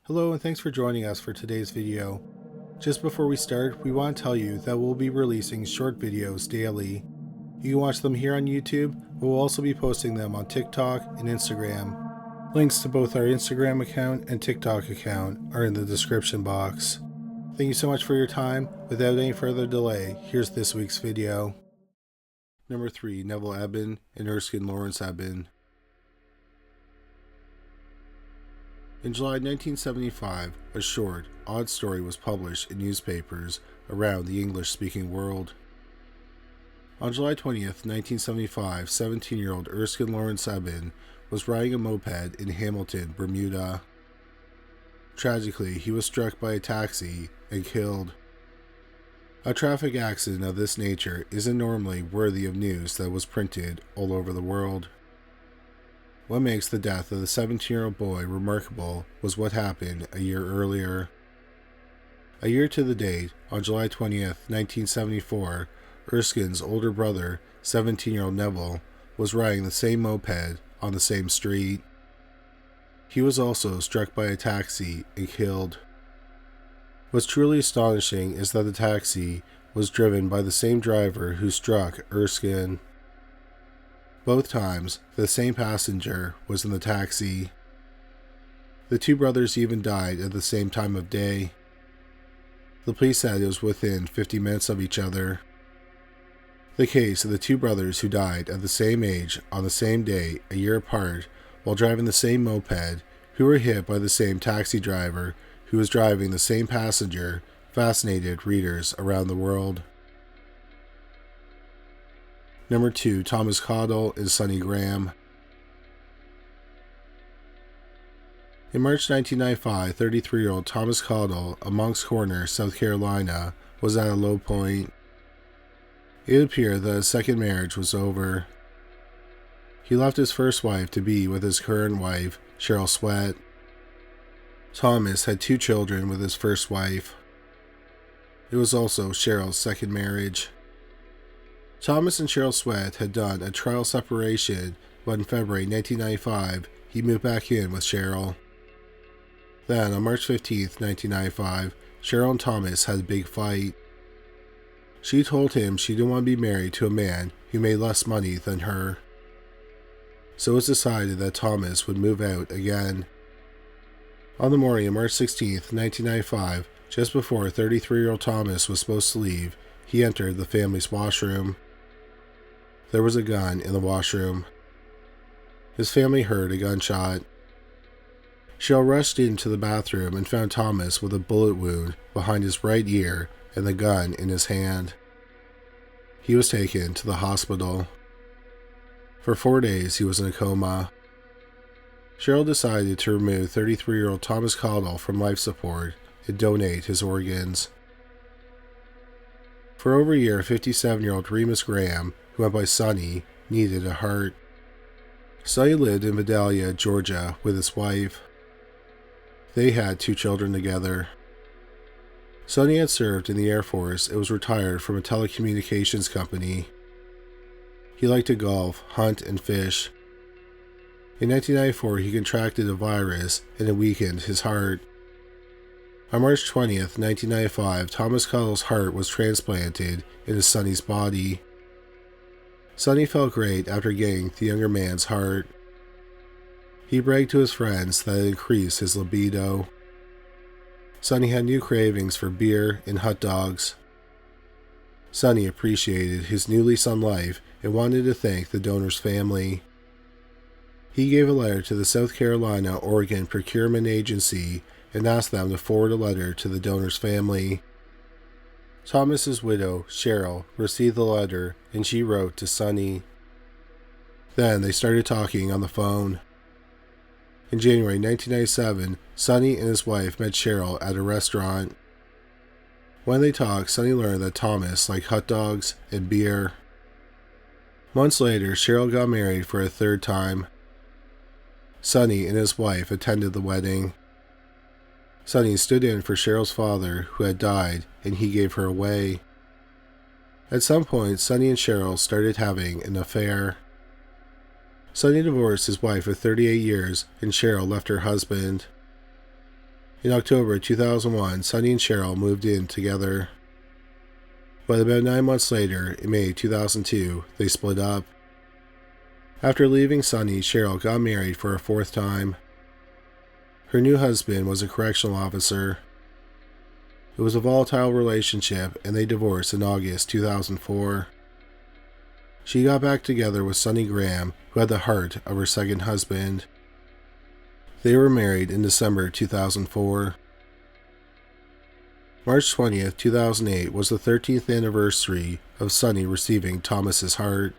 Hello and thanks for joining us for today's video. Just before we start, we want to tell you that we'll be releasing short videos daily. You can watch them here on YouTube, but we'll also be posting them on TikTok and Instagram. Links to both our Instagram account and TikTok account are in the description box. Thank you so much for your time. Without any further delay, here's this week's video. Number 3. Neville Ebbin and Erskine Ebbin. In July 1975, a short, odd story was published in newspapers around the English-speaking world. On July 20th, 1975, 17-year-old Erskine Ebbin was riding a moped in Hamilton, Bermuda. Tragically, he was struck by a taxi and killed. A traffic accident of this nature isn't normally worthy of news that was printed all over the world. What makes the death of the 17-year-old boy remarkable was what happened a year earlier. A year to the date, on July 20th, 1974, Erskine's older brother, 17-year-old Neville, was riding the same moped on the same street. He was also struck by a taxi and killed. What's truly astonishing is that the taxi was driven by the same driver who struck Erskine. Both times, the same passenger was in the taxi. The two brothers even died at the same time of day. The police said it was within 50 minutes of each other. The case of the two brothers who died at the same age on the same day a year apart while driving the same moped, who were hit by the same taxi driver who was driving the same passenger, fascinated readers around the world. Number 2. Thomas Cottle and Sonny Graham. In March 1995, 33-year-old Thomas Cottle of Moncks Corner, South Carolina, was at a low point. It appeared that his second marriage was over. He left his first wife to be with his current wife, Cheryl Sweat. Thomas had 2 children with his first wife. It was also Cheryl's second marriage. Thomas and Cheryl Sweat had done a trial separation, but in February 1995, he moved back in with Cheryl. Then, on March 15, 1995, Cheryl and Thomas had a big fight. She told him she didn't want to be married to a man who made less money than her. So it was decided that Thomas would move out again. On the morning of March 16, 1995, just before 33-year-old Thomas was supposed to leave, he entered the family's washroom. There was a gun in the washroom. His family heard a gunshot. Cheryl rushed into the bathroom and found Thomas with a bullet wound behind his right ear and the gun in his hand. He was taken to the hospital. For 4 days, he was in a coma. Cheryl decided to remove 33-year-old Thomas Cottle from life support and donate his organs. For over a year, 57-year-old Remus Graham, who went by Sonny, needed a heart. Sonny lived in Vidalia, Georgia, with his wife. They had 2 children together. Sonny had served in the Air Force and was retired from a telecommunications company. He liked to golf, hunt, and fish. In 1994, he contracted a virus and it weakened his heart. On March 20th, 1995, Thomas Cottle's heart was transplanted into Sonny's body. Sonny felt great after getting the younger man's heart. He bragged to his friends that it increased his libido. Sonny had new cravings for beer and hot dogs. Sonny appreciated his new lease on life and wanted to thank the donor's family. He gave a letter to the South Carolina Organ Procurement Agency and asked them to forward a letter to the donor's family. Thomas's widow, Cheryl, received the letter and she wrote to Sonny. Then they started talking on the phone. In January 1997, Sonny and his wife met Cheryl at a restaurant. When they talked, Sonny learned that Thomas liked hot dogs and beer. Months later, Cheryl got married for a 3rd time. Sonny and his wife attended the wedding. Sonny stood in for Cheryl's father, who had died, and he gave her away. At some point, Sonny and Cheryl started having an affair. Sonny divorced his wife of 38 years, and Cheryl left her husband. In October 2001, Sonny and Cheryl moved in together. But about 9 months later, in May 2002, they split up. After leaving Sonny, Cheryl got married for a fourth time. Her new husband was a correctional officer. It was a volatile relationship, and they divorced in August 2004. She got back together with Sonny Graham, who had the heart of her second husband. They were married in December 2004. March 20th, 2008 was the 13th anniversary of Sonny receiving Thomas's heart.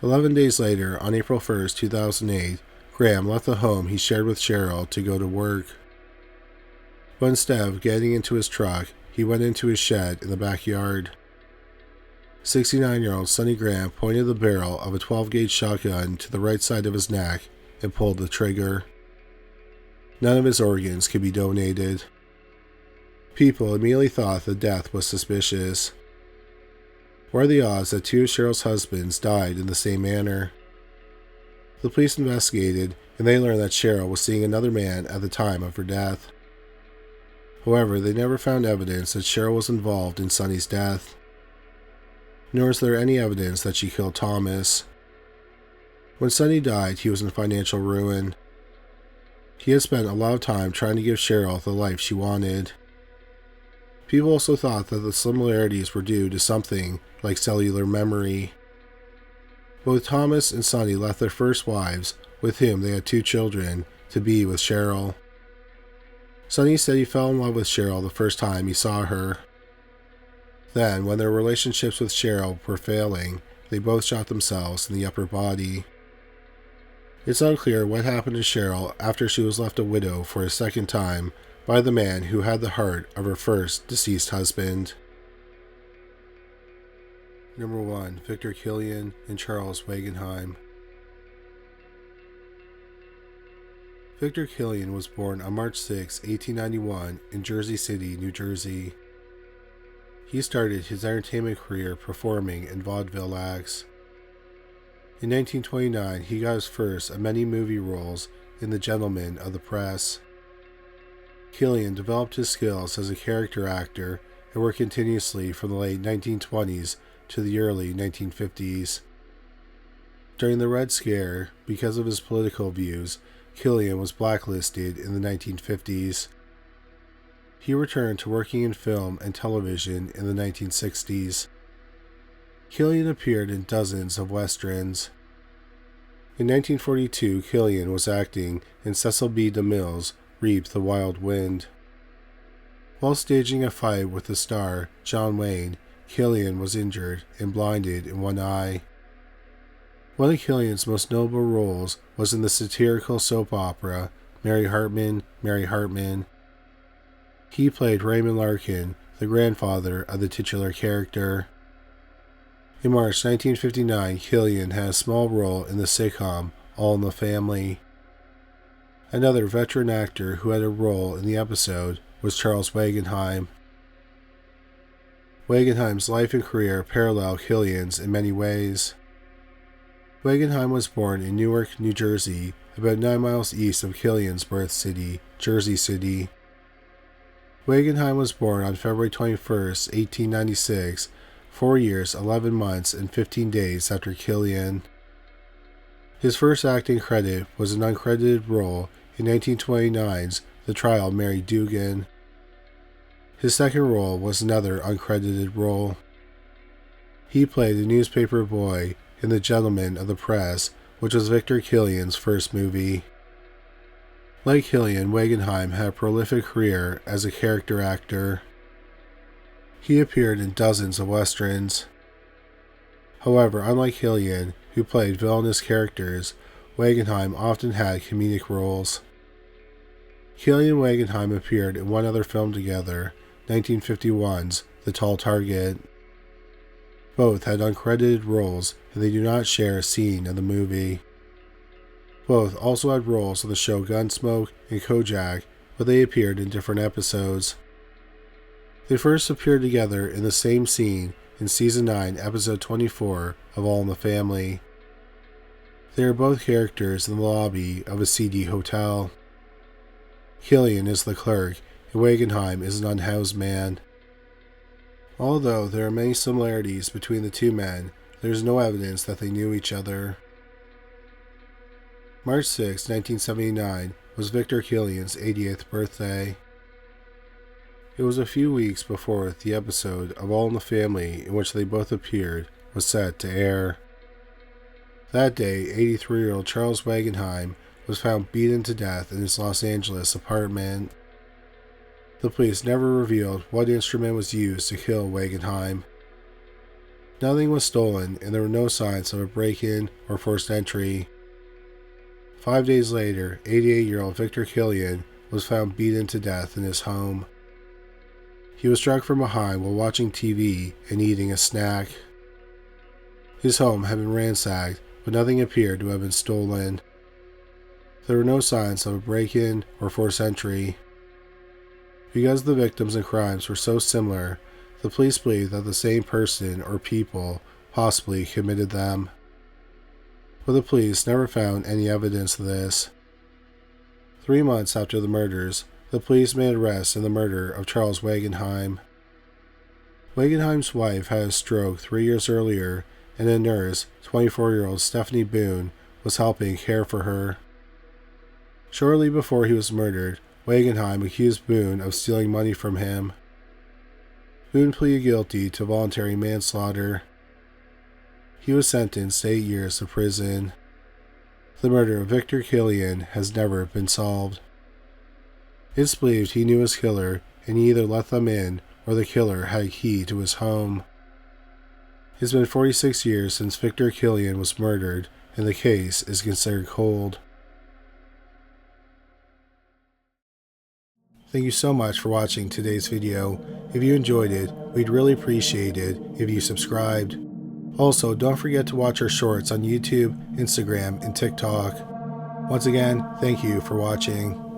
11 days later, on April 1st, 2008, Graham left the home he shared with Cheryl to go to work. But instead of getting into his truck, he went into his shed in the backyard. 69-year-old Sonny Graham pointed the barrel of a 12-gauge shotgun to the right side of his neck and pulled the trigger. None of his organs could be donated. People immediately thought the death was suspicious. What are the odds that two of Cheryl's husbands died in the same manner? The police investigated, and they learned that Cheryl was seeing another man at the time of her death. However, they never found evidence that Cheryl was involved in Sonny's death. Nor is there any evidence that she killed Thomas. When Sonny died, he was in financial ruin. He had spent a lot of time trying to give Cheryl the life she wanted. People also thought that the similarities were due to something like cellular memory. Both Thomas and Sonny left their first wives, with whom they had 2 children, to be with Cheryl. Sonny said he fell in love with Cheryl the first time he saw her. Then, when their relationships with Cheryl were failing, they both shot themselves in the upper body. It's unclear what happened to Cheryl after she was left a widow for a second time by the man who had the heart of her first deceased husband. Number 1. Victor Kilian and Charles Wagenheim. Victor Kilian was born on March 6, 1891 in Jersey City, New Jersey. He started his entertainment career performing in vaudeville acts. In 1929, he got his first of many movie roles in The Gentlemen of the Press. Kilian developed his skills as a character actor and worked continuously from the late 1920s to the early 1950s. During the Red Scare, because of his political views, Kilian was blacklisted in the 1950s. He returned to working in film and television in the 1960s. Kilian appeared in dozens of westerns. In 1942, Kilian was acting in Cecil B. DeMille's Reap the Wild Wind. While staging a fight with the star, John Wayne, Kilian was injured and blinded in one eye. One of Kilian's most notable roles was in the satirical soap opera Mary Hartman, Mary Hartman. He played Raymond Larkin, the grandfather of the titular character. In March 1959, Kilian had a small role in the sitcom All in the Family. Another veteran actor who had a role in the episode was Charles Wagenheim. Wagenheim's life and career parallel Kilian's in many ways. Wagenheim was born in Newark, New Jersey, about 9 miles east of Kilian's birth city, Jersey City. Wagenheim was born on February 21, 1896, 4 years, 11 months, and 15 days after Kilian. His first acting credit was an uncredited role in 1929's The Trial of Mary Dugan. His second role was another uncredited role. He played a newspaper boy in The Gentlemen of the Press, which was Victor Kilian's first movie. Like Kilian, Wagenheim had a prolific career as a character actor. He appeared in dozens of westerns. However, unlike Kilian, who played villainous characters, Wagenheim often had comedic roles. Kilian and Wagenheim appeared in one other film together, 1951's The Tall Target. Both had uncredited roles, and they do not share a scene in the movie. Both also had roles on the show Gunsmoke and Kojak, but they appeared in different episodes. They first appeared together in the same scene in Season 9, Episode 24 of All in the Family. They are both characters in the lobby of a seedy hotel. Kilian is the clerk, and Wagenheim is an unhoused man. Although there are many similarities between the two men, there is no evidence that they knew each other. March 6, 1979 was Victor Kilian's 80th birthday. It was a few weeks before the episode of All in the Family in which they both appeared was set to air. That day, 83-year-old Charles Wagenheim was found beaten to death in his Los Angeles apartment. The police never revealed what instrument was used to kill Wagenheim. Nothing was stolen, and there were no signs of a break-in or forced entry. 5 days later, 88-year-old Victor Kilian was found beaten to death in his home. He was struck from behind while watching TV and eating a snack. His home had been ransacked, but nothing appeared to have been stolen. There were no signs of a break-in or forced entry. Because the victims and crimes were so similar, the police believed that the same person or people possibly committed them. But the police never found any evidence of this. 3 months after the murders, the police made arrests in the murder of Charles Wagenheim. Wagenheim's wife had a stroke 3 years earlier, and a nurse, 24-year-old Stephanie Boone, was helping care for her. Shortly before he was murdered, Wagenheim accused Boone of stealing money from him. Boone pleaded guilty to voluntary manslaughter. He was sentenced to 8 years of prison. The murder of Victor Kilian has never been solved. It's believed he knew his killer, and he either let them in or the killer had a key to his home. It's been 46 years since Victor Kilian was murdered, and the case is considered cold. Thank you so much for watching today's video. If you enjoyed it, we'd really appreciate it if you subscribed. Also, don't forget to watch our shorts on YouTube, Instagram, and TikTok. Once again, thank you for watching.